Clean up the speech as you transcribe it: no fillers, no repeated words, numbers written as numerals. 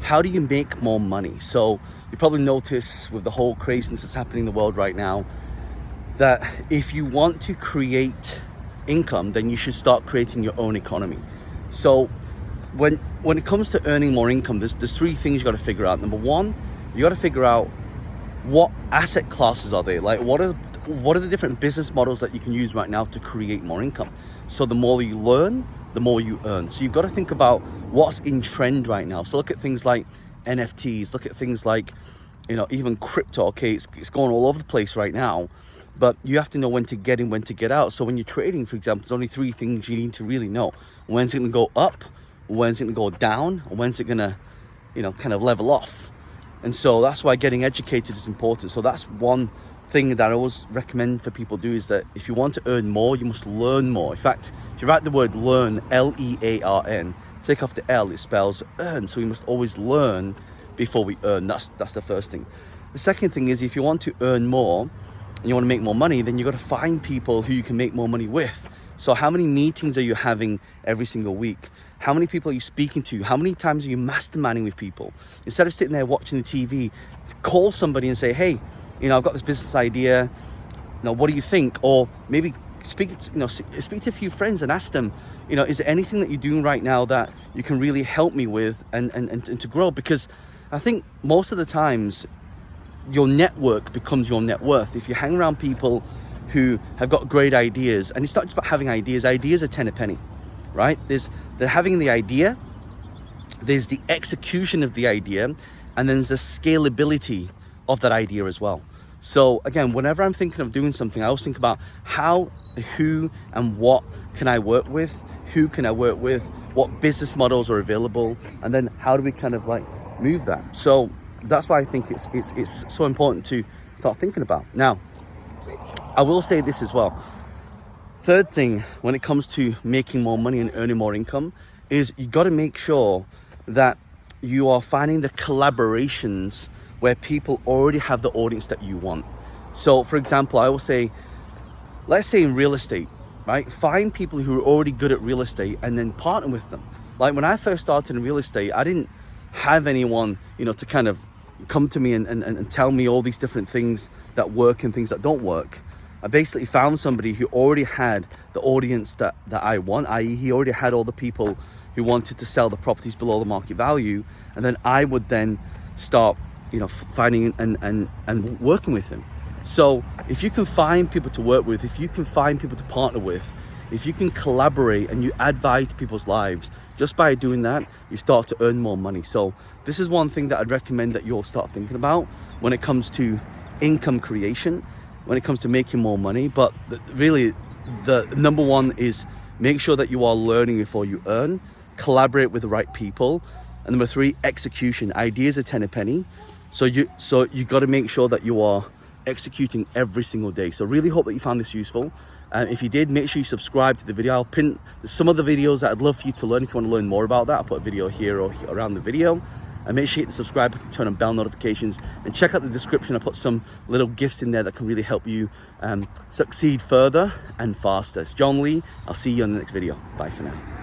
how do you make more money? So you probably notice with the whole craziness that's happening in the world right now, that if you want to create income, then you should start creating your own economy. So when it comes to earning more income, there's three things you got to figure out. Number one, you got to figure out what asset classes are there. Like what are the different business models that you can use right now to create more income? So the more you learn, the more you earn. So you've got to think about what's in trend right now. So look at things like NFTs, look at things like, even crypto. Okay, it's going all over the place right now, but you have to know when to get in, when to get out. So when you're trading, for example, there's only three things you need to really know. When's it going to go up? When's it going to go down? When's it going to, kind of level off? And so that's why getting educated is important. So that's one thing that I always recommend for people do, is that if you want to earn more, you must learn more. In fact, if you write the word learn, L-E-A-R-N, take off the L, it spells earn. So we must always learn before we earn. That's the first thing. The second thing is, if you want to earn more and you want to make more money, then you got to find people who you can make more money with. So how many meetings are you having every single week? How many people are you speaking to? How many times are you masterminding with people? Instead of sitting there watching the TV, call somebody and say, hey, I've got this business idea. What do you think? Or maybe speak to a few friends and ask them, is there anything that you're doing right now that you can really help me with and to grow? Because I think most of the times your network becomes your net worth. If you hang around people who have got great ideas, and it's not just about having ideas are 10 a penny, right? They're having the idea, there's the execution of the idea, and then there's the scalability of that idea as well. So again, whenever I'm thinking of doing something, I always think about how, who, and what can I work with? Who can I work with? What business models are available? And then how do we kind of like move that? So that's why I think it's so important to start thinking about. Now, I will say this as well. Third thing, when it comes to making more money and earning more income, is you got to make sure that you are finding the collaborations where people already have the audience that you want. So for example, I will say, let's say in real estate, right? Find people who are already good at real estate and then partner with them. Like when I first started in real estate, I didn't have anyone, to kind of come to me and tell me all these different things that work and things that don't work. I basically found somebody who already had the audience that I want, i.e. he already had all the people who wanted to sell the properties below the market value. And then I would then start, finding and working with him. So if you can find people to work with, if you can find people to partner with, if you can collaborate and you add value to people's lives, just by doing that, you start to earn more money. So this is one thing that I'd recommend that you'll start thinking about when it comes to income creation, when it comes to making more money. But really, the number one is make sure that you are learning before you earn, collaborate with the right people. And number three, execution. Ideas are 10 a penny. So you got to make sure that you are executing every single day. So really hope that you found this useful. If you did, make sure you subscribe to the video. I'll pin some of the videos that I'd love for you to learn. If you want to learn more about that, I'll put a video here or around the video. And make sure you hit the subscribe button, turn on bell notifications, and check out the description. I put some little gifts in there that can really help you succeed further and faster. It's John Lee. I'll see you on the next video. Bye for now.